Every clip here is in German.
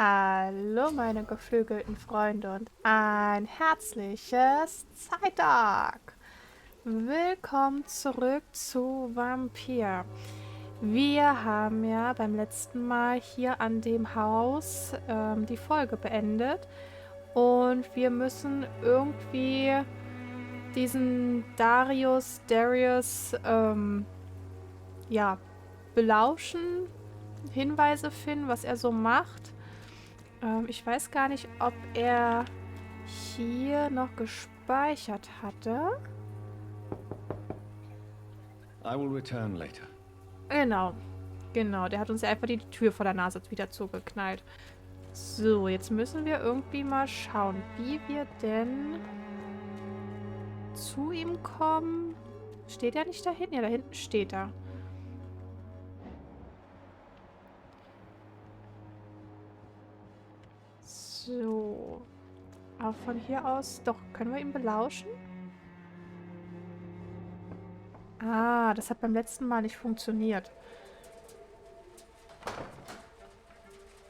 Hallo meine geflügelten Freunde und ein herzliches Zeittag. Willkommen zurück zu Vampyr. Wir haben ja beim letzten Mal hier an dem Haus die Folge beendet und wir müssen irgendwie diesen Darius, ja, belauschen, Hinweise finden, was er so macht. Ich weiß gar nicht, ob er hier noch gespeichert hatte. I will return later. Genau. Der hat uns ja einfach die Tür vor der Nase wieder zugeknallt. So, jetzt müssen wir irgendwie mal schauen, wie wir denn zu ihm kommen. Steht er nicht da hinten? Ja, da hinten steht er. So. Aber von hier aus... Doch, können wir ihn belauschen? Ah, das hat beim letzten Mal nicht funktioniert.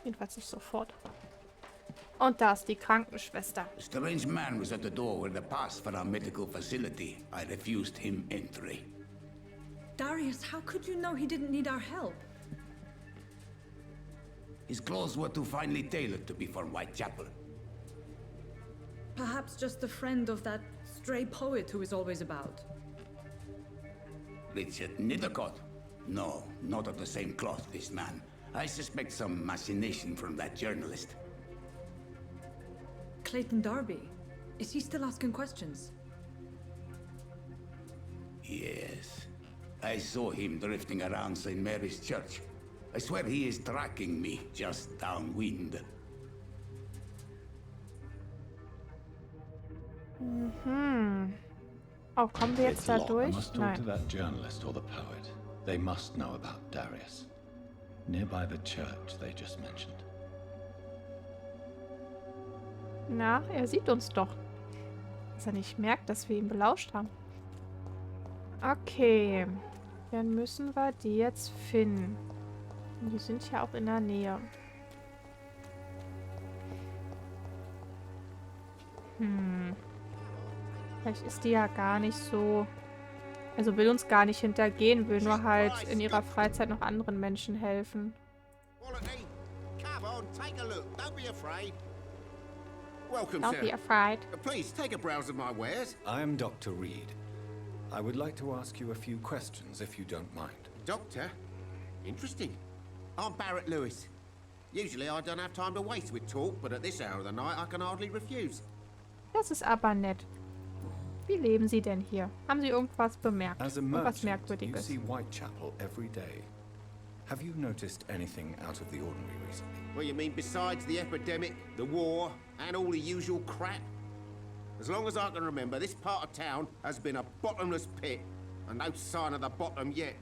Jedenfalls nicht sofort. Und da ist die Krankenschwester. A strange man was at the door with a pass for our medical facility. I refused him entry. Darius, how could you know he didn't need our help? His clothes were too finely tailored to be from Whitechapel. Perhaps just a friend of that stray poet who is always about. Richard Nethercott? No, not of the same cloth, this man. I suspect some machination from that journalist. Clayton Darby. Is he still asking questions? Yes. I saw him drifting around St. Mary's Church. I swear he is tracking me just downwind. Oh, kommen wir jetzt da I durch? must talk to Nein. that journalist or the poet. They must know about Darius. Nearby the church they just mentioned. Na, er sieht uns doch. Dass er nicht merkt, dass wir ihn belauscht haben. Okay. Dann müssen wir die jetzt finden. Und die sind ja auch in der Nähe. Vielleicht ist die ja gar nicht so... Also will uns gar nicht hintergehen, will nur halt in ihrer Freizeit noch anderen Menschen helfen. Quality. Come on, take a look. Don't be afraid. Welcome, Don't sir. be afraid. Please take a browse of my wares. I am Dr. Reed. I would like to ask you a few questions if you don't mind. Doctor? Interesting. I'm Barrett Lewis. Usually I don't have time to waste with talk, but at this hour of the night I can hardly refuse. Das ist aber nett. Wie leben Sie denn hier? Haben Sie irgendwas bemerkt? As a Irgendwas merchant, you Merkwürdiges? see Whitechapel every day. Have you noticed anything out of the ordinary recently? Well, you mean besides the epidemic, the war, and all the usual crap? As long as I can remember, this part of town has been a bottomless pit, and no sign of the bottom yet.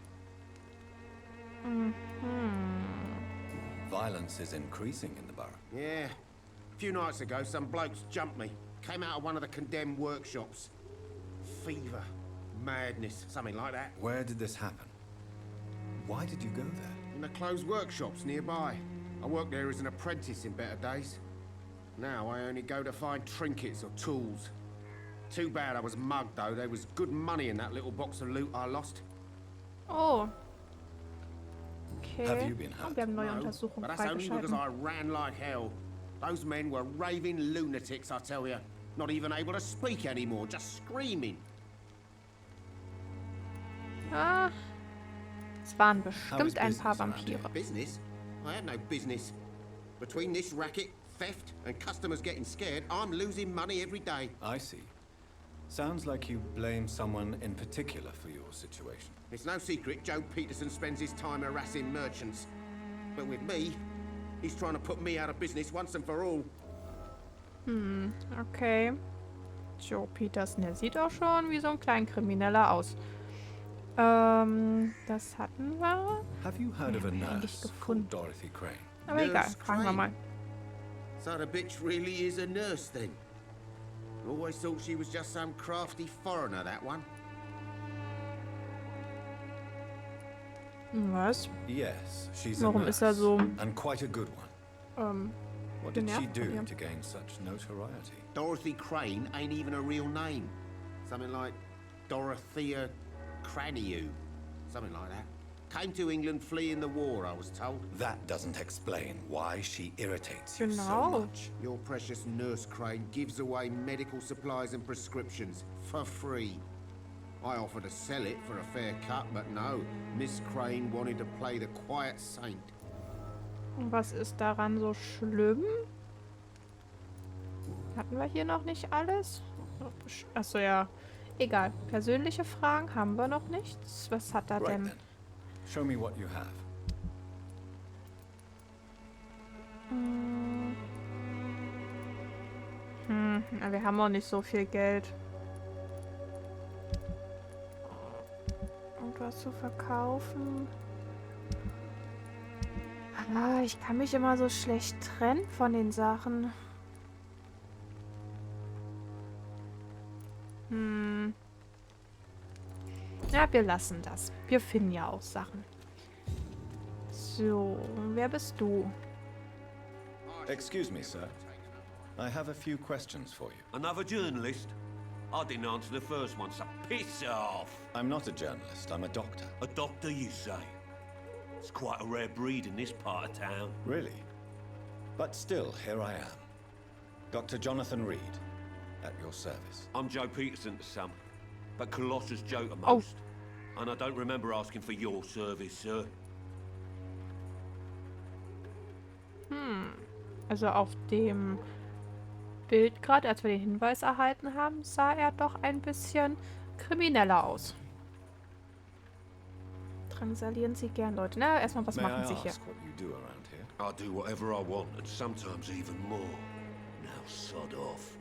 Violence is increasing in the borough. Yeah. A few nights ago, some blokes jumped me. Came out of one of the condemned workshops. Fever, madness, something like that. Where did this happen? Why did you go there? In the closed workshops nearby. I worked there as an apprentice in better days. Now I only go to find trinkets or tools. Too bad I was mugged though. There was good money in that little box of loot I lost. Oh. Okay. Have you been Oh, hurt? wir haben neue No, Untersuchungen but that's only because freigeschalten. I ran like hell. Those men were raving lunatics, I tell you. Not even able to speak anymore, just screaming. Ah. Es waren How is bestimmt ein paar business around here? Vampire. Business? I had no business. Between this racket, theft, and customers getting scared, I'm losing money every day. I see. Sounds like you blame someone in particular for your situation. It's no secret Joe Peterson spends his time harassing merchants. But with me, he's trying to put me out of business once and for all. Okay. Joe Peterson, der sieht auch schon wie so ein Kleinkrimineller aus. Das hatten wir. Have you heard of a Ja, eigentlich nurse gefunden. called Dorothy Crane? Aber egal, Nurse fragen wir Crane. mal. So the bitch really is a nurse then? Always thought she was just some crafty foreigner, that one. Was? Yes, she's a Warum nurse, ist er so, and quite a good one. What did she genervt do von ihr. to gain such notoriety? Dorothy Crane ain't even a real name. Something like Dorothea Craniu. Something like that. Came to England fleeing the war, I was told. That doesn't explain why she irritates you so Genau. much. Your precious nurse Crane gives away medical supplies and prescriptions for free. I offered to sell it for a fair cut, but no. Miss Crane wanted to play the quiet saint. Und was ist daran so schlimm? Hatten wir hier noch nicht alles? Achso, ja. Egal. Persönliche Fragen haben wir noch nichts. Was hat er Right denn? then. Show me what you have. Na, wir haben auch nicht so viel Geld. Und was zu verkaufen? Ah, ich kann mich immer so schlecht trennen von den Sachen. Ja, wir lassen das. Wir finden ja auch Sachen. So, wer bist du? Excuse me, sir. I have a few questions for you. Another journalist? I didn't answer the first one, so piss off! I'm not a journalist, I'm a doctor. A doctor, you say? It's quite a rare breed in this part of town. Really? But still, here I am. Dr. Jonathan Reed, at your service. I'm Joe Peterson to some, but Colossus Joe to most. And I don't remember asking for your service, sir. Also auf dem Bild gerade, als wir den Hinweis erhalten haben, sah er doch ein bisschen krimineller aus. Drangsalieren Sie gern, Leute. Na, erstmal, was May machen I Sie hier? ask what you do around here? I do whatever I want, and sometimes even more. Now sod off.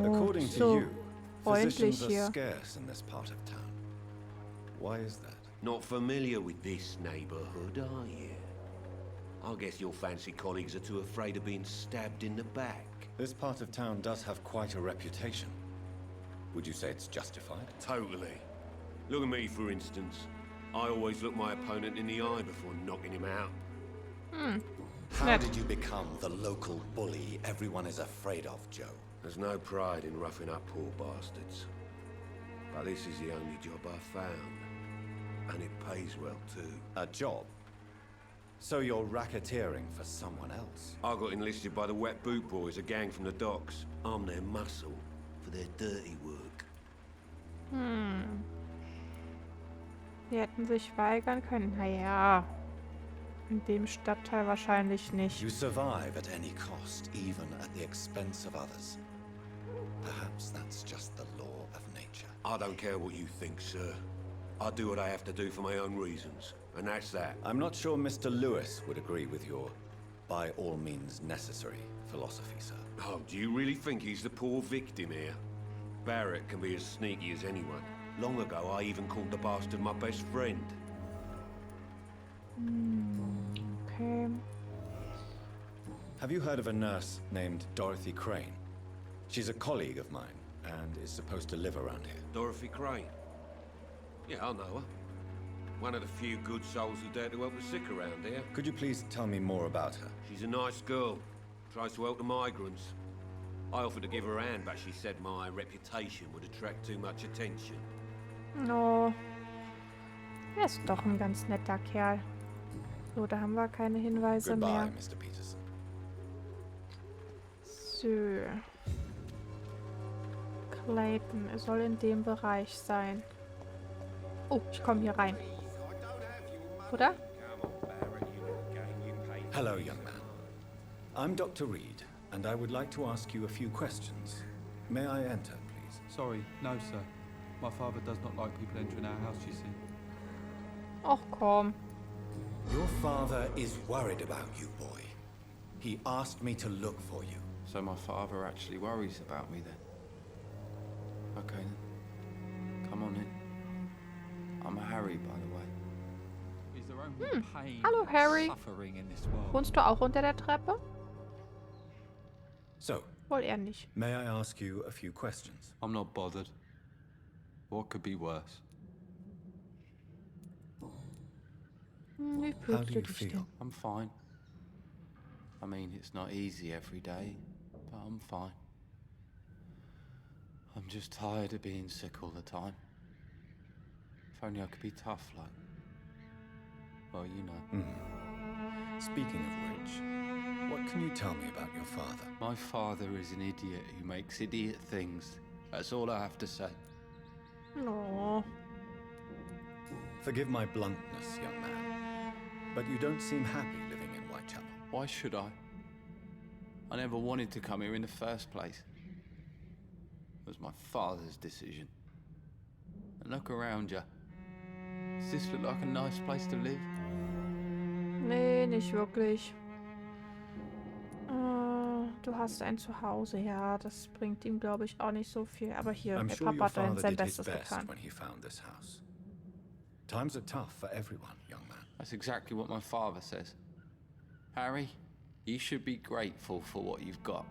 According to so you, physicians freundlich are hier. scarce in this part of town. Why is that? Not familiar with this neighborhood, are you? I guess your fancy colleagues are too afraid of being stabbed in the back. This part of town does have quite a reputation. Would you say it's justified? Totally. Look at me, for instance. I always look my opponent in the eye before knocking him out. How Nett. did you become the local bully everyone is afraid of, Joe? There's no pride in roughing up poor bastards. But this is the only job I've found. And it pays well, too. A job? So you're racketeering for someone else? I got enlisted by the Wet Boot Boys, a gang from the docks. I'm their muscle for their dirty work. Die hätten sich weigern können. Naja, in dem Stadtteil wahrscheinlich nicht. You survive at any cost, even at the expense of others. Perhaps that's just the law of nature. I don't care what you think, sir. I do what I have to do for my own reasons. And that's that. I'm not sure Mr. Lewis would agree with your by all means necessary philosophy, sir. Oh, do you really think he's the poor victim here? Barrett can be as sneaky as anyone. Long ago, I even called the bastard my best friend. Okay. Have you heard of a nurse named Dorothy Crane? She's a colleague of mine and is supposed to live around here. Dorothy Crane. Yeah, I know her. One of the few good souls who dare to help the sick around here. Could you please tell me more about her? She's a nice girl. Tries to help the migrants. I offered to give her a hand, but she said my reputation would attract too much attention. No. Er ist doch ein ganz netter Kerl. So, da haben wir keine Hinweise Goodbye, mehr. Mr. Peterson. So. Clayton, er soll in dem Bereich sein. Oh, ich komme hier rein. Oder? Hello, young man. I'm Dr. Reed, and I would like to ask you a few questions. May I enter, please? Sorry, no, sir. My father does not like people entering our house, you see. Och, komm. Your father is worried about you, boy. He asked me to look for you. So my father actually worries about me then? Okay then. Come on in. I'm Harry, by the way. Is there only pain Hallo, and Harry. suffering in this world? Wohnst du auch unter der Treppe? So, Wohl eher nicht. may I ask you a few questions? I'm not bothered. What could be worse? Wie How fühlst do du you dich feel? denn? I'm fine. I mean, it's not easy every day, but I'm fine. I'm just tired of being sick all the time. If only I could be tough like... Well, you know. Speaking of which, what can you tell me about your father? My father is an idiot who makes idiot things. That's all I have to say. No. Forgive my bluntness, young man, but you don't seem happy living in Whitechapel. Why should I? I never wanted to come here in the first place. It was my father's decision. And look around you. Does this look like a nice place to live? Nee, nicht wirklich. Du hast ein Zuhause, ja. Das bringt ihm, glaube ich, auch nicht so viel. Aber hier, I'm der sure Papa your hat dahin father sein did his Bestes best getan. when he found this house. Times are tough for everyone, young man. That's exactly what my father says. Harry, you should be grateful for what you've got.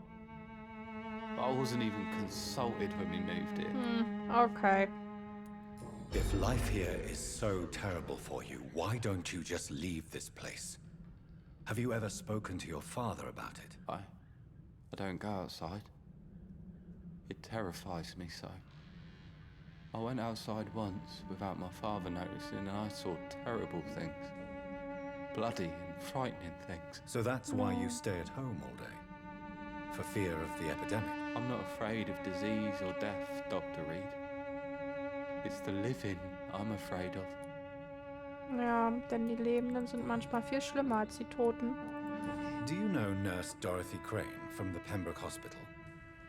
But I wasn't even consulted when we moved here. Okay. If life here is so terrible for you, why don't you just leave this place? Have you ever spoken to your father about it? I don't go outside. It terrifies me so. I went outside once without my father noticing and I saw terrible things. Bloody and frightening things. So that's why you stay at home all day? For fear of the epidemic? I'm not afraid of disease or death, Dr. Reed. It's the living I'm afraid of. Ja, denn die Lebenden sind manchmal viel schlimmer als die Toten. Do you know Nurse Dorothy Crane from the Pembroke Hospital?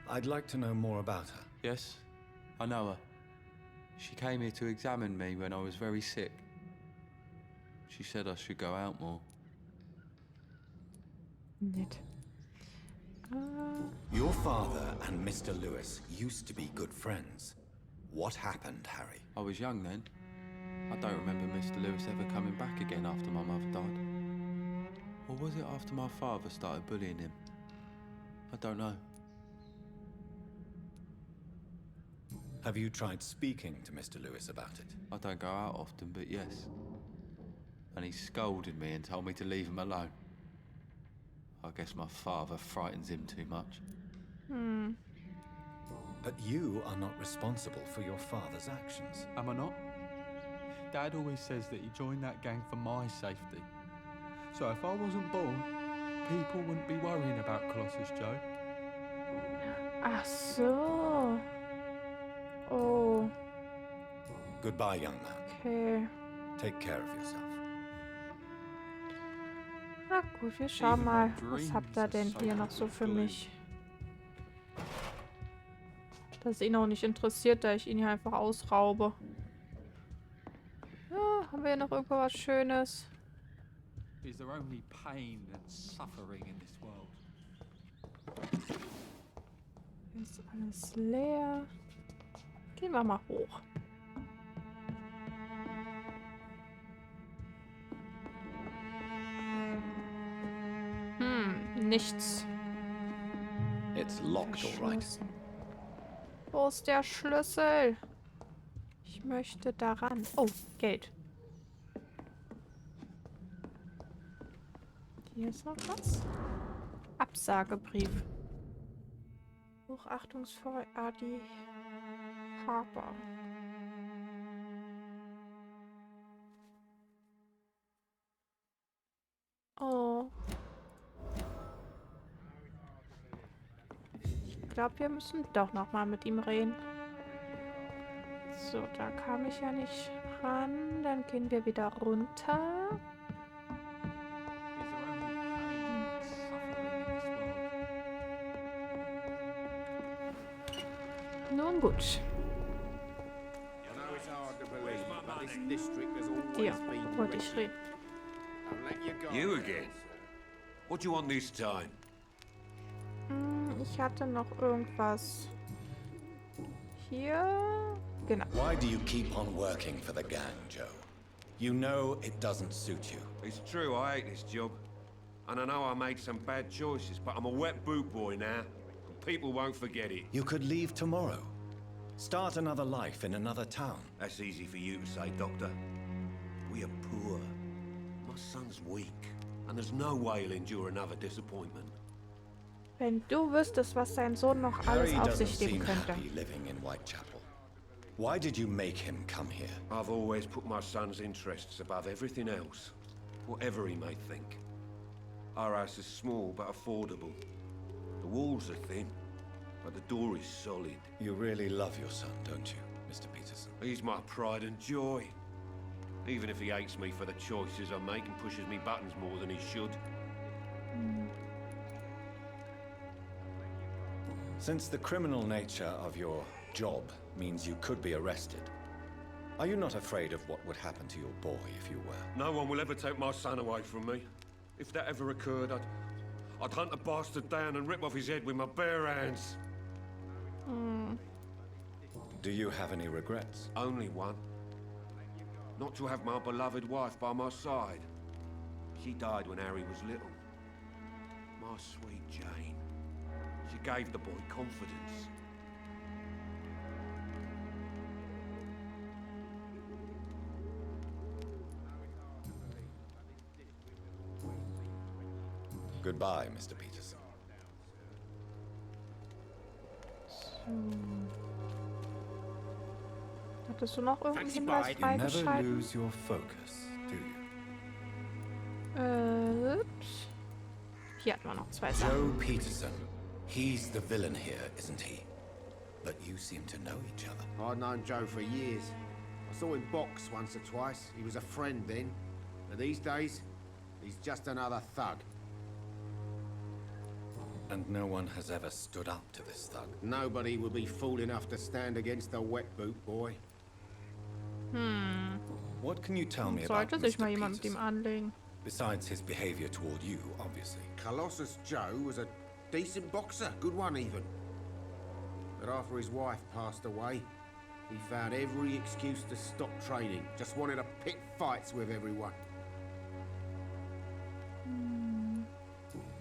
I'd like to know more about her. Yes, I know her. She came here to examine me when I was very sick. She said I should go out more. Nett. Your father and Mr. Lewis used to be good friends. What happened, Harry? I was young then. I don't remember Mr. Lewis ever coming back again after my mother died. Or was it after my father started bullying him? I don't know. Have you tried speaking to Mr. Lewis about it? I don't go out often, but yes. And he scolded me and told me to leave him alone. I guess my father frightens him too much. But you are not responsible for your father's actions. Am I not? Dad always says that he joined that gang for my safety. So if I wasn't born, people wouldn't be worrying about Colossus Joe. Ach so. Oh, Goodbye, young man. okay. Take care of yourself. Na gut, wir schauen mal. Was habt ihr denn hier noch so für mich? Das ihn auch nicht interessiert, da ich ihn hier einfach ausraube. Ja, haben wir hier noch irgendwo was Schönes? Is there only pain and suffering in this world? Hier ist alles leer. Gehen wir mal hoch. Nichts. It's locked, all right. Geschlossen. Wo ist der Schlüssel? Ich möchte daran. Oh, Geld. Hier ist noch was. Absagebrief. Hochachtungsvoll Adi Harper. Oh. Ich glaube, wir müssen doch noch mal mit ihm reden. So, da kam ich ja nicht ran. Dann gehen wir wieder runter. Nun gut. Dir wollte ich reden. You again? What do you want this time? Ich hatte noch irgendwas. Hier. Genau. Why do you keep on working for the gang, Joe? You know it doesn't suit you. It's true, I hate this job. And I know I made some bad choices, but I'm a wet boot boy now. And people won't forget it. You could leave tomorrow. Start another life in another town. That's easy for you to say, Doctor. We are poor. My son's weak. And there's no way he'll endure another disappointment. Wenn du wüsstest, was sein Sohn noch alles Harry auf doesn't sich nehmen seem könnte. happy living in Whitechapel. Why did you make him come here? I've always put my son's interests above everything else, whatever he may think. Our house is small but affordable. The walls are thin, but the door is solid. You really love your son, don't you, Mr. Peterson? He's my pride and joy. Even if he hates me for the choices I make and pushes me buttons more than he should. Since the criminal nature of your job means you could be arrested, are you not afraid of what would happen to your boy if you were? No one will ever take my son away from me. If that ever occurred, I'd hunt the bastard down and rip off his head with my bare hands. Do you have any regrets? Only one. Not to have my beloved wife by my side. She died when Harry was little. My sweet Jane. She gave the boy confidence. Goodbye, Mr. Peterson. Hattest du noch irgendeinen Fancy Hinweis bite. You never freigeschalten? lose your focus, do you? Hier hatten wir noch 2 Sachen. Joe Peterson. He's the villain here, isn't he? But you seem to know each other. I'd known Joe for years. I saw him box once or twice. He was a friend then. But these days, he's just another thug. And no one has ever stood up to this thug. Nobody would be fool enough to stand against a wet boot boy. What can you tell me about Sollte sich mal Mr. jemand mit ihm Peterson? anlegen. Besides his behavior toward you, obviously. Colossus Joe was a decent boxer, good one even. But after his wife passed away, he found every excuse to stop training. Just wanted to pick fights with everyone.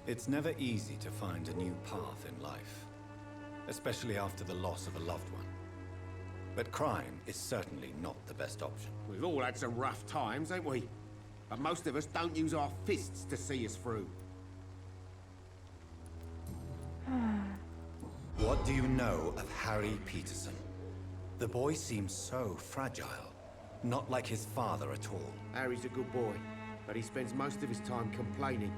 It's never easy to find a new path in life, especially after the loss of a loved one. But crime is certainly not the best option. We've all had some rough times, ain't we? But most of us don't use our fists to see us through. What do you know of Harry Peterson? The boy seems so fragile, not like his father at all. Harry's a good boy, but he spends most of his time complaining.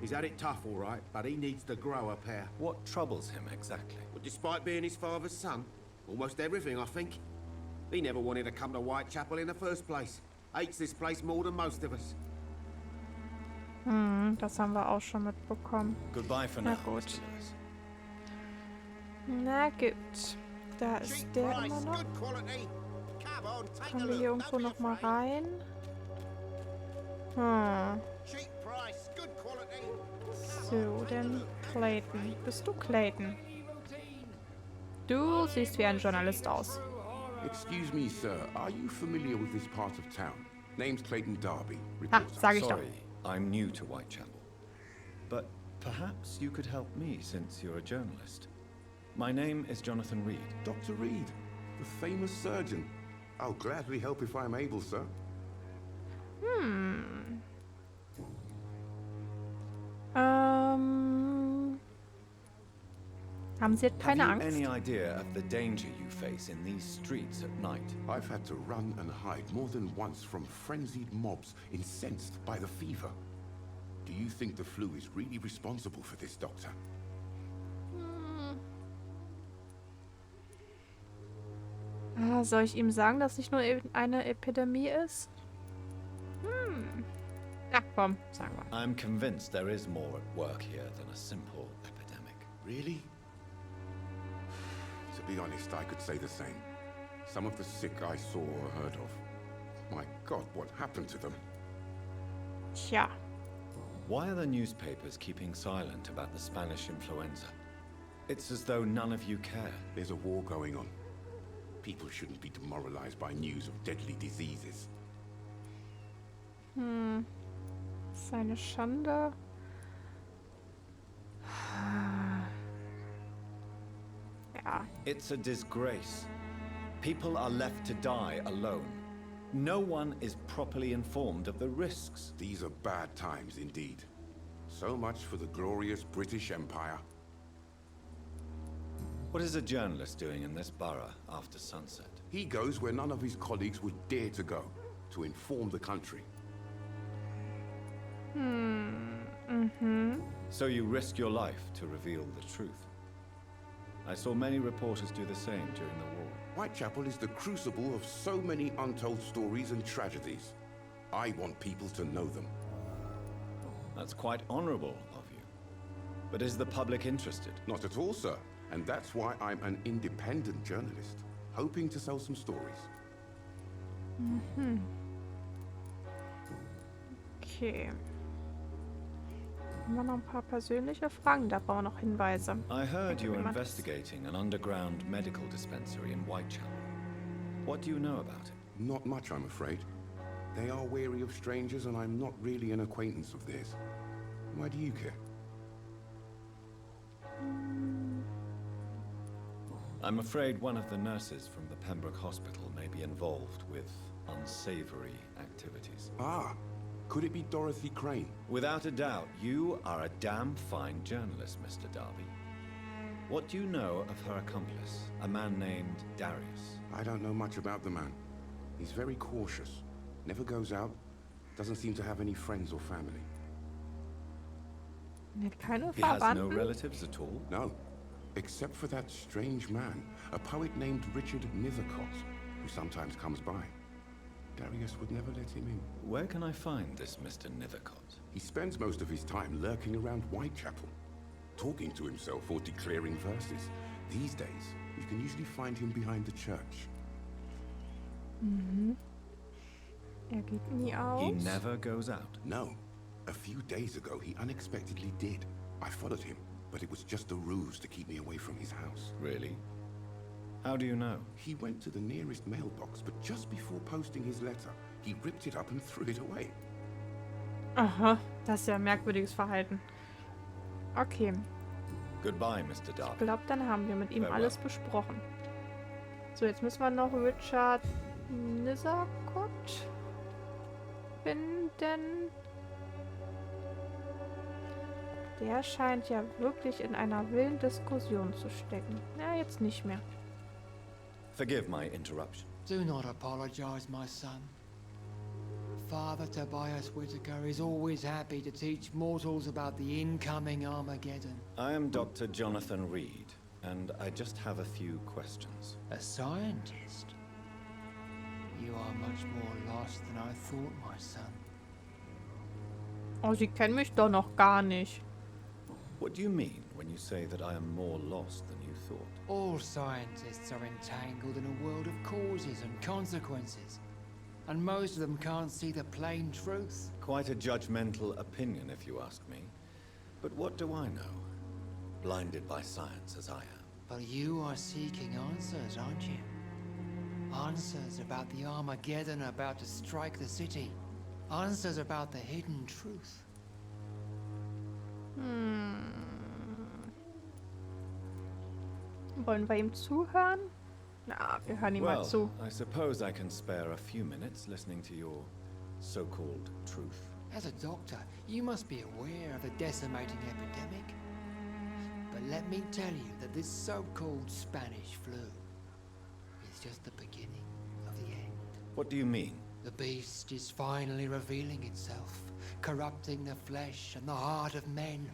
He's had it tough, all right, but he needs to grow a pair. What troubles him exactly? But despite being his father's son, almost everything, I think. He never wanted to come to Whitechapel in the first place. Hates this place more than most of us. Das haben wir auch schon mitbekommen. Goodbye for Na now, gut. Mr. Lewis. Na gut. Da ist der immer noch. Kommen wir hier irgendwo noch mal rein? So, dann Clayton. Bist du Clayton? Du siehst wie ein Journalist aus. Excuse me, sir. Are you familiar with this part of town? Name's Clayton Darby. Ah, Reporter. sag ich doch. Sorry, I'm new to Whitechapel. But perhaps you could help me since you're a journalist. My name is Jonathan Reed. Dr. Reed, the famous surgeon. I'll gladly help if I'm able, sir. Haben Sie keine Have you Angst? any idea of the danger you face in these streets at night? I've had to run and hide more than once from frenzied mobs incensed by the fever. Do you think the flu is really responsible for this, Doctor? Soll ich ihm sagen, dass nicht nur eine Epidemie ist? Ja, komm, sagen wir. I'm convinced there is more at work here than a simple epidemic. Really? To be honest, I could say the same. Some of the sick I saw or heard of. My God, what happened to them? Tja. Why are the newspapers keeping silent about the Spanish influenza? It's as though none of you care. There's a war going on. People shouldn't be demoralized by news of deadly diseases. Das ist eine Schande. Ja. It's a disgrace. People are left to die alone. No one is properly informed of the risks. These are bad times indeed. So much for the glorious British Empire. What is a journalist doing in this borough after sunset? He goes where none of his colleagues would dare to go, to inform the country. So you risk your life to reveal the truth. I saw many reporters do the same during the war. Whitechapel is the crucible of so many untold stories and tragedies. I want people to know them. That's quite honorable of you. But is the public interested? Not at all, sir. And that's why I'm an independent journalist, hoping to sell some stories. Okay. Haben wir noch ein paar persönliche Fragen? Da brauchen wir noch Hinweise. I heard you were Jemand- investigating an underground medical dispensary in Whitechapel. What do you know about it? Not much, I'm afraid. They are wary of strangers, and I'm not really an acquaintance of theirs. Why do you care? I'm afraid one of the nurses from the Pembroke Hospital may be involved with unsavory activities. Ah, could it be Dorothy Crane? Without a doubt, you are a damn fine journalist, Mr. Darby. What do you know of her accomplice, a man named Darius? I don't know much about the man. He's very cautious. Never goes out. Doesn't seem to have any friends or family. Er hat keine He has no Verwandten? relatives at all? No, except for that strange man, a poet named Richard Nethercott, who sometimes comes by. Darius would never let him in. Where can I find this Mr. Nethercott? He spends most of his time lurking around Whitechapel, talking to himself or declaring verses. These days, you can usually find him behind the church. Er geht nie aus. He never goes out. No. A few days ago, he unexpectedly did. I followed him, but it was just a ruse to keep me away from his house. Really? How do you know? He went to the nearest mailbox, but just before posting his letter, he ripped it up and threw it away. Aha, das ist ja ein merkwürdiges Verhalten. Okay, Goodbye, Mr. ich Darby. glaube, dann haben wir mit ihm Farewell. alles besprochen. So, jetzt müssen wir noch Richard Nethercott finden. Der scheint ja wirklich in einer wilden Diskussion zu stecken. Ja, jetzt nicht mehr. Forgive my interruption. Do not apologize, my son. Father Tobias Whitaker is always happy to teach mortals about the incoming Armageddon. I am Dr. Jonathan Reed, and I just have a few questions. A scientist? You are much more lost than I thought, my son. Oh, Sie kennen mich doch noch gar nicht. What do you mean when you say that I am more lost than you thought? All scientists are entangled in a world of causes and consequences. And most of them can't see the plain truth. Quite a judgmental opinion, if you ask me. But what do I know? Blinded by science as I am. But you are seeking answers, aren't you? Answers about the Armageddon about to strike the city. Answers about the hidden truth. Wollen wir ihm zuhören? Na, wir hören ihm mal Well, zu. I suppose I can spare a few minutes listening to your so-called truth. As a doctor, you must be aware of the decimating epidemic. But let me tell you that this so-called Spanish flu is just the beginning of the end. What do you mean? The beast is finally revealing itself, corrupting the flesh and the heart of men.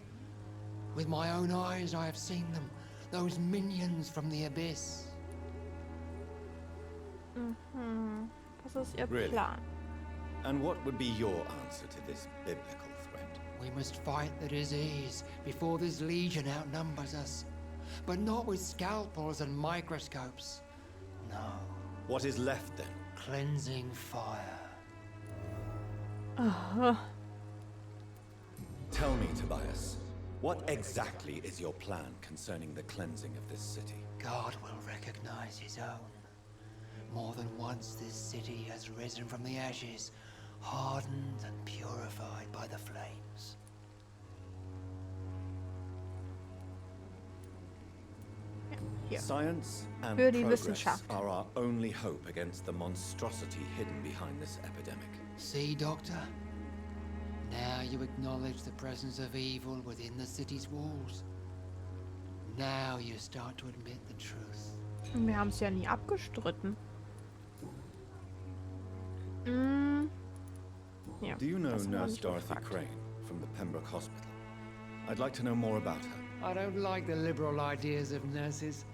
With my own eyes I have seen them, those minions from the abyss. Was ist Ihr Really? Plan? And what would be your answer to this biblical threat? We must fight the disease before this legion outnumbers us. But not with scalpels and microscopes. No, What is left then? cleansing fire. Tell me, Tobias, what exactly is your plan concerning the cleansing of this city? God will recognize his own. More than once this city has risen from the ashes, hardened and purified by the flames. hier. Science and Für die progress Wissenschaft. are our only hope against the monstrosity hidden behind this epidemic. See, Doctor? Now you acknowledge the presence of evil within the city's walls. Now you start to admit the truth. Wir haben es ja nie abgestritten. Ja, Do you know das haben wir Nurse nicht Dorothy gefragt. Crane from the Pembroke Hospital? I'd like to know more about her. I don't like the liberal ideas of nurses,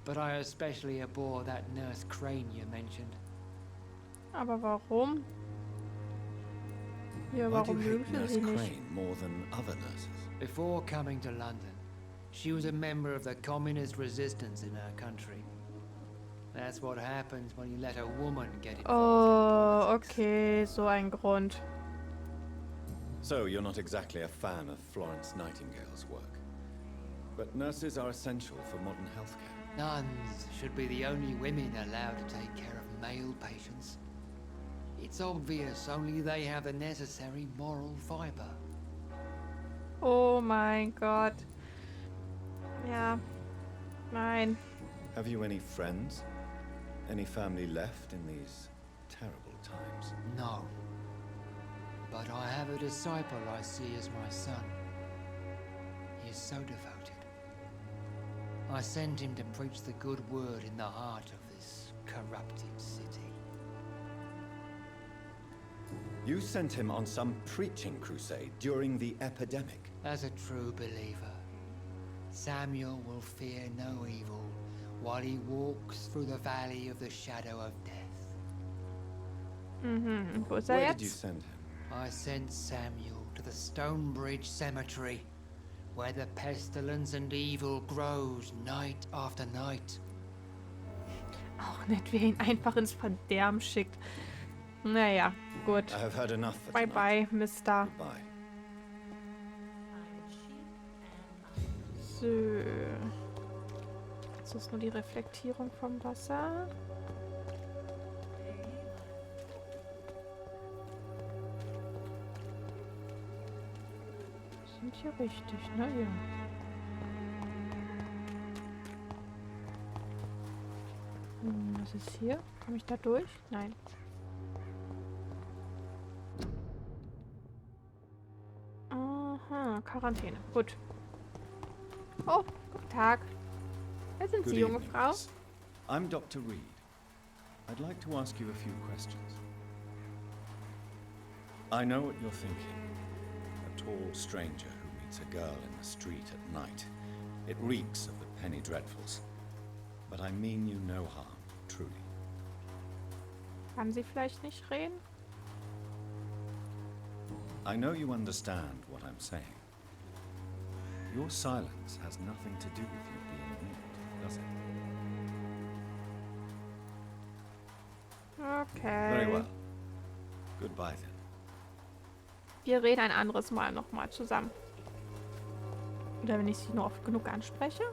but I especially abhor that Nurse Crane you mentioned. Aber warum? Ja, Why do warum you mögen hate wir Nurse sie nicht? Crane more than other nurses? Before coming to London, she was a member of the communist resistance in her country. That's what happens when you let a woman get involved Oh, in politics. okay, so ein Grund. So, you're not exactly a fan of Florence Nightingale's work. But nurses are essential for modern healthcare. Nuns should be the only women allowed to take care of male patients. It's obvious only they have the necessary moral fiber. Oh mein Gott. Ja. Nein. Have you any friends? Any family left in these terrible times? No. But I have a disciple I see as my son. He is so devoted. I sent him to preach the good word in the heart of this corrupted city. You sent him on some preaching crusade during the epidemic. As a true believer, Samuel will fear no evil while he walks through the valley of the shadow of death. Mhm. Wo ist er Where did you jetzt? send him? I sent Samuel to the Stonebridge Cemetery, where the pestilence and evil grows night after night. Auch nicht, wie er ihn einfach ins Verderben schickt. Naja, gut. I have heard enough for Bye tonight. bye, Mister. Goodbye. So. Das ist nur die Reflektierung vom Wasser. Sind hier richtig, ne? Ja. Was ist hier? Komme ich da durch? Nein. Aha, Quarantäne. Gut. Oh, guten Tag. Wer sind Good Sie, junge evening, Frau? miss. I'm Dr. Reed. I'd like to ask you a few questions. I know what you're thinking. A tall stranger who meets a girl in the street at night. It reeks of the penny dreadfuls. But I mean you no harm, truly. Kann sie vielleicht nicht reden? I know you understand what I'm saying. Your silence has nothing to do with you being mute, does it? Okay. Very well. Goodbye then. Wir reden ein anderes Mal nochmal zusammen. Oder wenn ich sie nur oft genug anspreche.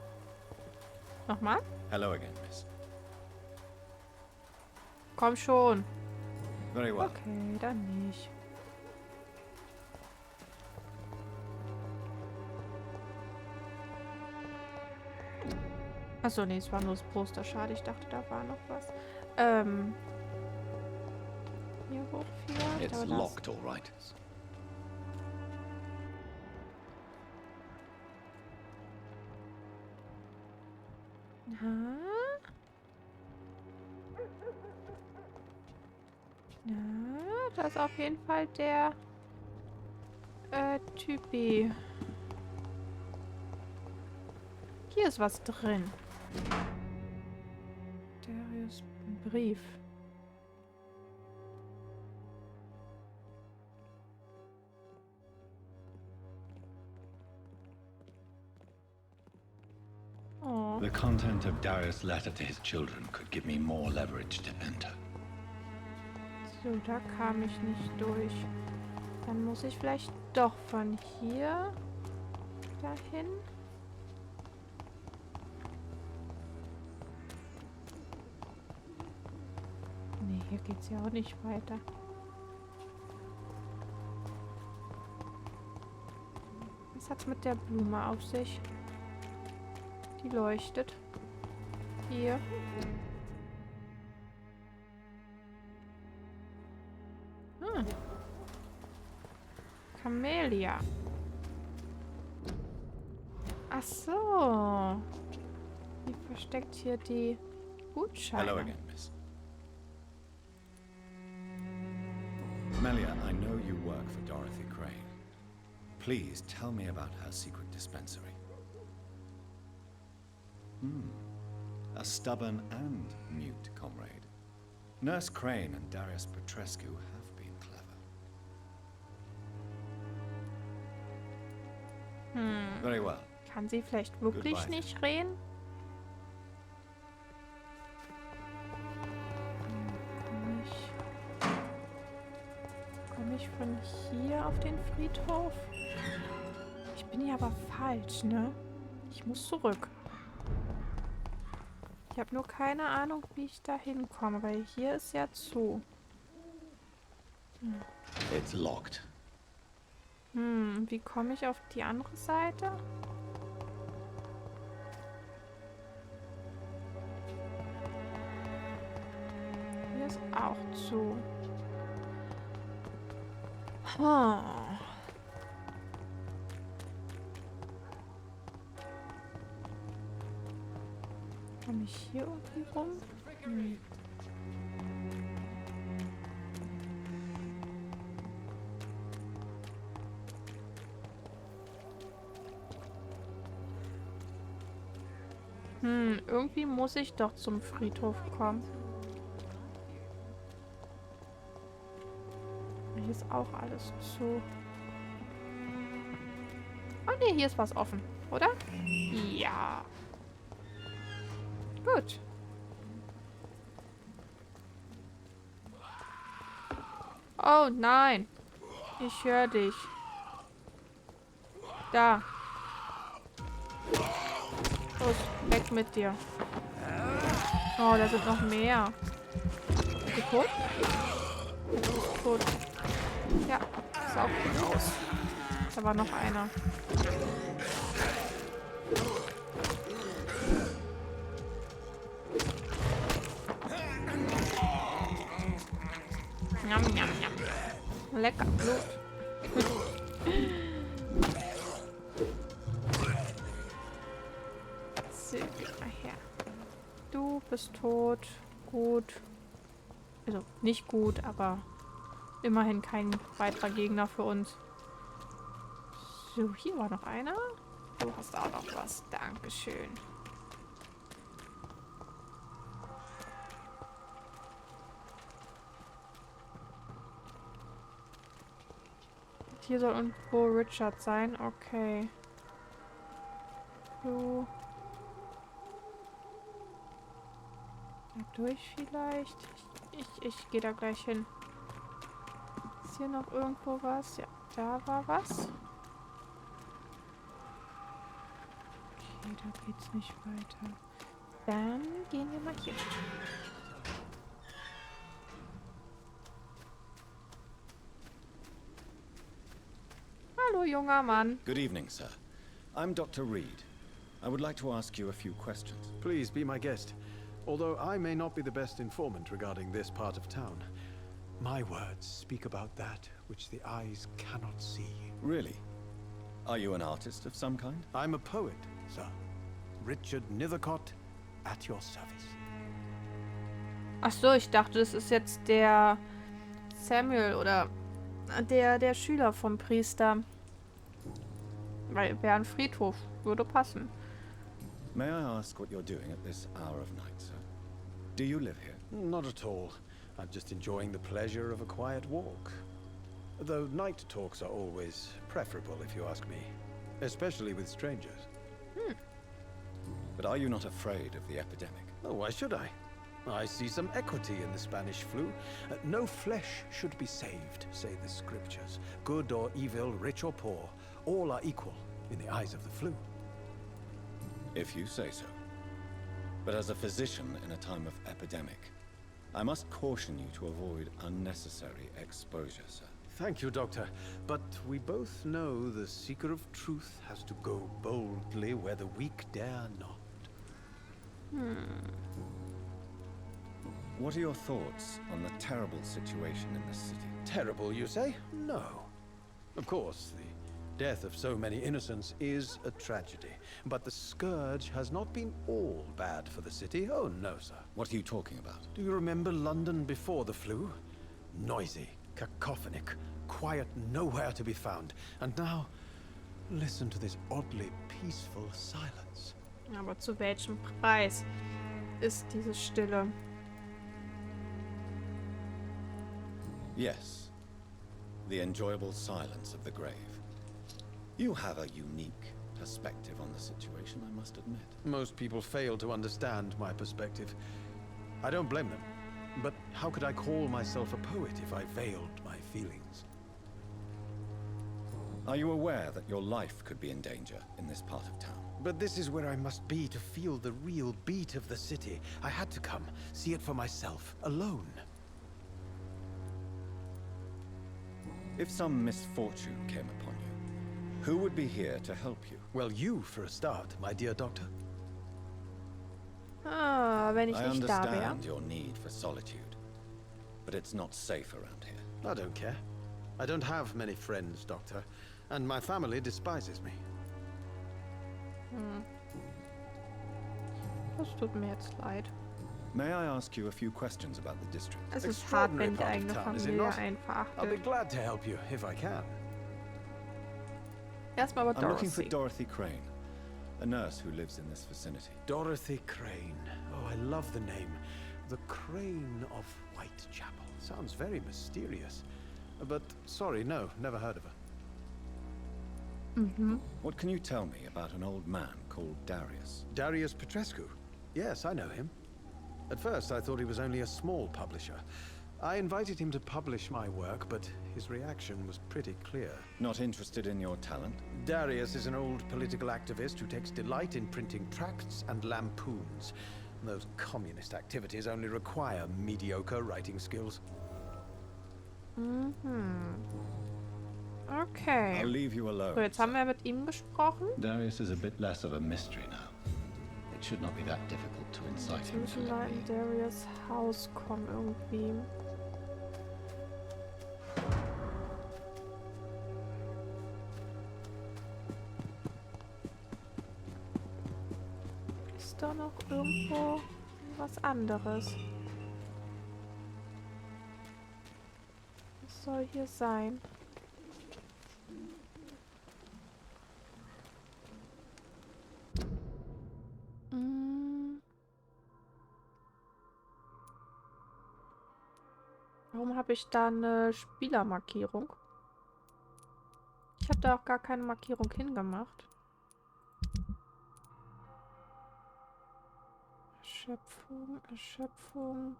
Nochmal? Hello again, miss. Komm schon. Very well. Okay, dann nicht. Achso, nee, es war nur das Poster. Schade, ich dachte, da war noch was. Hier hoch vielleicht. It's aber das- locked, all right. Aha. Ja, da ist auf jeden Fall der Typi. Hier ist was drin. Darius Brief. Oh. The content of Darius' letter to his children could give me more leverage to enter. So, da kam ich nicht durch. Dann muss ich vielleicht doch von hier dahin. Nee, hier geht's ja auch nicht weiter. Was hat's mit der Blume auf sich? Die leuchtet. hier? Camellia. Ach so. Die versteckt hier die Gutscheine. Hello again, miss. Camellia, I know you work for Dorothy Crane. Please tell me about her secret dispensary. A stubborn and mute comrade. Nurse Crane and Darius Petrescu have been clever. Very well. Kann sie vielleicht wirklich Goodbye. nicht reden? Komme ich von hier auf den Friedhof? Ich bin hier aber falsch, ne? Ich muss zurück. Ich habe nur keine Ahnung, wie ich da hinkomme, weil hier ist ja zu. It's locked. Wie komme ich auf die andere Seite? Hier ist auch zu. Komme ich hier irgendwie rum? Irgendwie muss ich doch zum Friedhof kommen. Hier ist auch alles zu. Oh ne, hier ist was offen, oder? Ja. Gut. Oh nein. Ich höre dich. Da. Los, weg mit dir. Oh, da sind noch mehr. Ist sie tot? Jetzt ist sie tot. Ja, sah auch gut aus. Da war noch einer. Njam, njam, njam. Lecker Blut. So, geh mal her. Du bist tot. Gut. Also, nicht gut, aber immerhin kein weiterer Gegner für uns. So, hier war noch einer. Du hast auch noch was. Dankeschön. Hier soll irgendwo Richard sein. Okay. So. Da durch vielleicht. Ich gehe da gleich hin. Ist hier noch irgendwo was? Ja, da war was. Okay, da geht's nicht weiter. Dann gehen wir mal hier. Hallo, junger Mann. Good evening, sir. I'm Dr. Reed. I would like to ask you a few questions. Please be my guest. Although I may not be the best informant regarding this part of town, my words speak about that which the eyes cannot see. Really? Are you an artist of some kind? I'm a poet, sir. Richard Nethercott, at your service. Ach so, ich dachte, das ist jetzt der Samuel oder der Schüler vom Priester. Weil wäre ein Friedhof, würde passen. May I ask what you're doing at this hour of night, sir? Do you live here? Not at all. I'm just enjoying the pleasure of a quiet walk. Though night talks are always preferable, if you ask me. Especially with strangers. But are you not afraid of the epidemic? Oh, why should I? I see some equity in the Spanish flu. No flesh should be saved, say the scriptures. Good or evil, rich or poor, all are equal in the eyes of the flu. If you say so. But as a physician in a time of epidemic, I must caution you to avoid unnecessary exposure, sir. Thank you, Doctor. But we both know the seeker of truth has to go boldly where the weak dare not. What are your thoughts on the terrible situation in the city? Terrible, you say? No. Of course, the death of so many innocents is a tragedy. But the scourge has not been all bad for the city. Oh, no, sir. What are you talking about? Do you remember London before the flu? Noisy, cacophonic, quiet nowhere to be found. And now, listen to this oddly peaceful silence. Aber zu welchem Preis ist diese Stille? Yes. The enjoyable silence of the grave. You have a unique perspective on the situation, I must admit. Most people fail to understand my perspective. I don't blame them. But how could I call myself a poet if I veiled my feelings? Are you aware that your life could be in danger in this part of town? But this is where I must be to feel the real beat of the city. I had to come, see it for myself, alone. If some misfortune came upon you, who would be here to help you? Well, you for a start, my dear doctor. Ah, wenn ich I nicht da wäre. understand your need for solitude, but it's not safe around here. I don't care. I don't have many friends, Doctor, and my family despises me. Das tut mir jetzt leid. May I ask you a few questions about the district? Es ist hart, wenn die eigene Familie einen I'll be verachtet. glad to help you if I can. Erstmal aber I'm looking for Dorothy. Dorothy Crane, a nurse who lives in this vicinity. Dorothy Crane. Oh, I love the name. The Crane of Whitechapel. Sounds very mysterious. But sorry, no, never heard of her. What can you tell me about an old man called Darius? Darius Petrescu. Yes, I know him. At first, I thought he was only a small publisher. I invited him to publish my work, but his reaction was pretty clear. Not interested in your talent? Darius is an old political activist who takes delight in printing tracts and lampoons. Those communist activities only require mediocre writing skills. Okay. I'll leave you alone. So, jetzt haben wir mit ihm gesprochen. Darius is a bit less of a mystery now. It should not be that difficult to incite Jetzt him to müssen wir let in me. Darius Haus kommen irgendwie. Ist da noch irgendwo was anderes? Was soll hier sein? Warum habe ich da eine Spielermarkierung? Ich habe da auch gar keine Markierung hingemacht. Erschöpfung, Erschöpfung.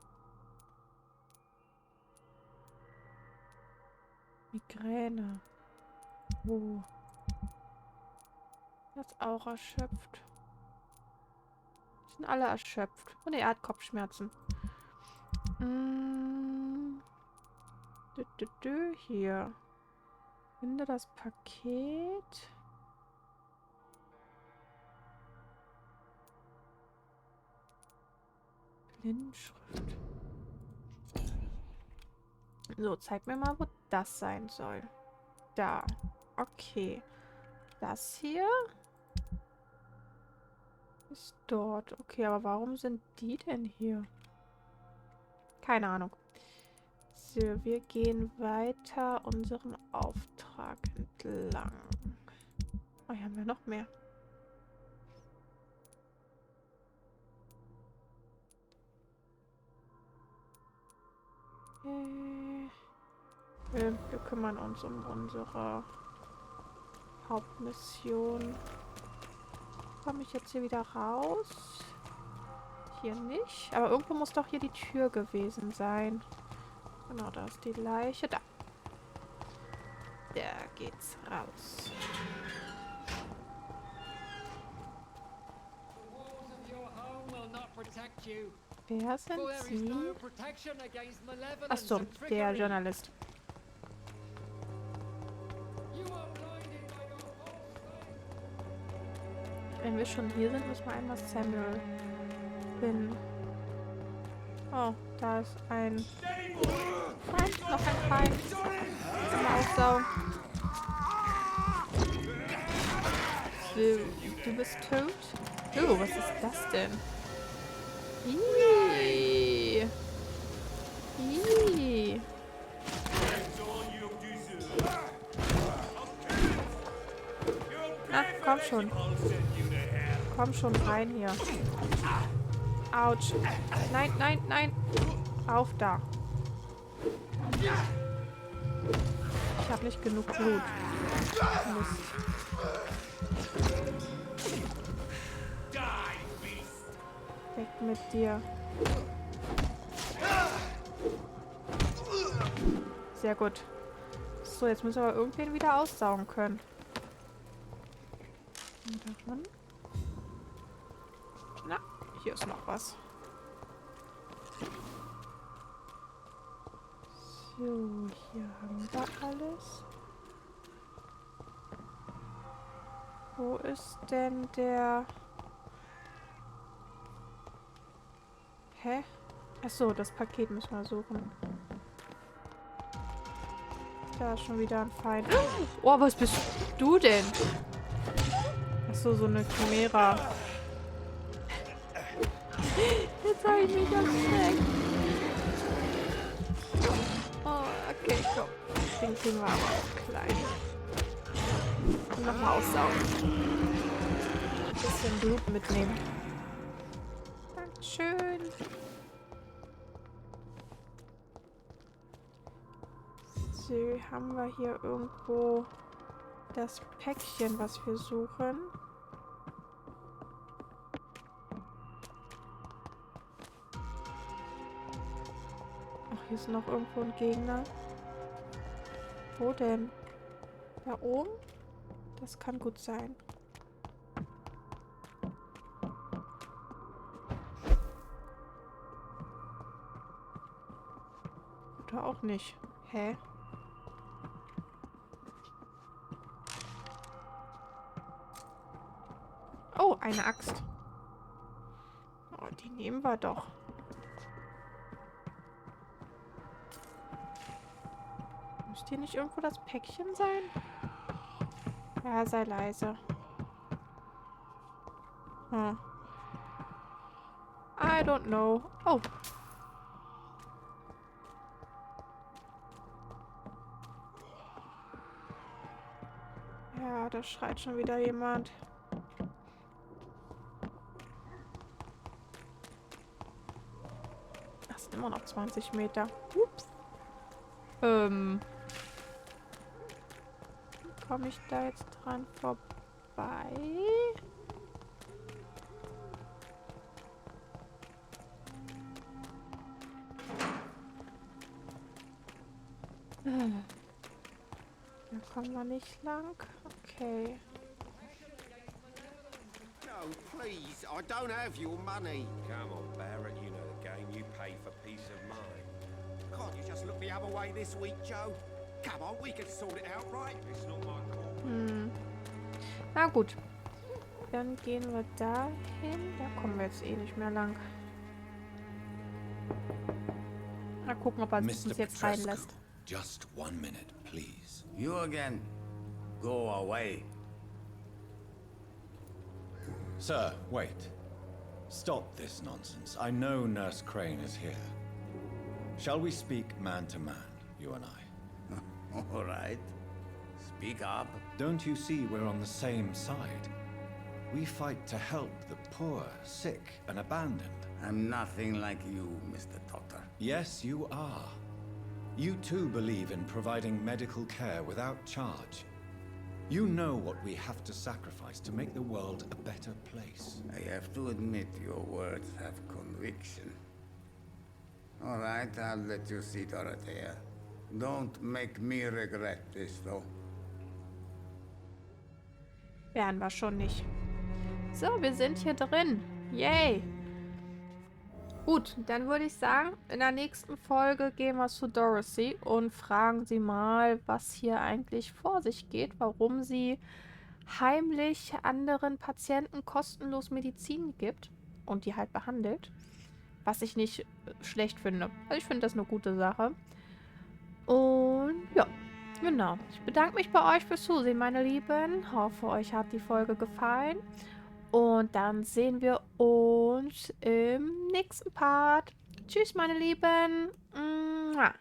Migräne. Oh. Er ist auch erschöpft. Die sind alle erschöpft. Und er hat Kopfschmerzen. Hier. Finde das Paket. Blindschrift. So, zeig mir mal, wo das sein soll. Da. Okay. Das hier ist dort. Okay, aber warum sind die denn hier? Keine Ahnung. So, wir gehen weiter unserem Auftrag entlang. Oh, hier haben wir noch mehr. Wir kümmern uns um unsere Hauptmission. Komme ich jetzt hier wieder raus? Hier nicht. Aber irgendwo muss doch hier die Tür gewesen sein. Genau, da ist die Leiche. Da. Da geht's raus. Wer sind Sie? Achso, der Journalist. Wenn wir schon hier sind, müssen wir einmal Samuel bin. Oh, da ist ein Feind, noch ein Feind. Zum Aufsaugen. Du bist tot? Oh, was ist das denn? Ih. Ih. Na, komm schon. Komm schon rein hier. Autsch. Nein, nein, nein. Auf da. Ich habe nicht genug Blut. Mist. Weg mit dir. Sehr gut. So, jetzt müssen wir irgendwen wieder aussaugen können. Daran. Na, hier ist noch was. So, hier haben wir alles. Wo ist denn der... Hä? Achso, das Paket müssen wir suchen. Da ist schon wieder ein Feind. Oh, was bist du denn? Achso, so eine Chimera. Jetzt habe ich mich erschreckt. Oh, okay, komm. Den kriegen wir aber auch klein. Und nochmal aussaugen. Ein bisschen Blut mitnehmen. Dankeschön. So, haben wir hier irgendwo das Päckchen, was wir suchen? Ach, hier ist noch irgendwo ein Gegner. Wo denn? Da oben? Das kann gut sein. Oder auch nicht. Hä? Oh, eine Axt. Oh, die nehmen wir doch. Müsste hier nicht irgendwo das Päckchen sein? Ja, sei leise. Hm. I don't know. Oh. Ja, da schreit schon wieder jemand. Das sind immer noch 20 Meter. Ups. Wie komme ich da jetzt dran vorbei? Da kommen wir nicht lang. Okay. No, please, I don't have your money. Come on, Barrett, you know the game. You pay for peace of mind. Can't you just look the other way this week, Joe? Come on, we can sort it out, right? It's not my call. Na gut. Dann gehen wir da hin. Da kommen wir jetzt eh nicht mehr lang. Mal gucken, ob er uns jetzt reinlässt. Just 1 minute, please. You again? Go away. Sir, wait. Stop this nonsense. I know Nurse Crane is here. Shall we speak man to man, you and I? All right. Speak up. Don't you see we're on the same side? We fight to help the poor, sick, and abandoned. I'm nothing like you, Mr. Totter. Yes, you are. You too believe in providing medical care without charge. You know what we have to sacrifice to make the world a better place. I have to admit your words have conviction. All right, I'll let you see Dorothea. Don't make me regret this, though. Werden wir schon nicht. So, wir sind hier drin. Yay! Gut, dann würde ich sagen, in der nächsten Folge gehen wir zu Dorothy und fragen sie mal, was hier eigentlich vor sich geht, warum sie heimlich anderen Patienten kostenlos Medizin gibt. und die halt behandelt. Was ich nicht schlecht finde. Also ich finde das eine gute Sache. Und ja, genau. Ich bedanke mich bei euch fürs Zusehen, meine Lieben. Hoffe, euch hat die Folge gefallen. Und dann sehen wir uns im nächsten Part. Tschüss, meine Lieben. Mua.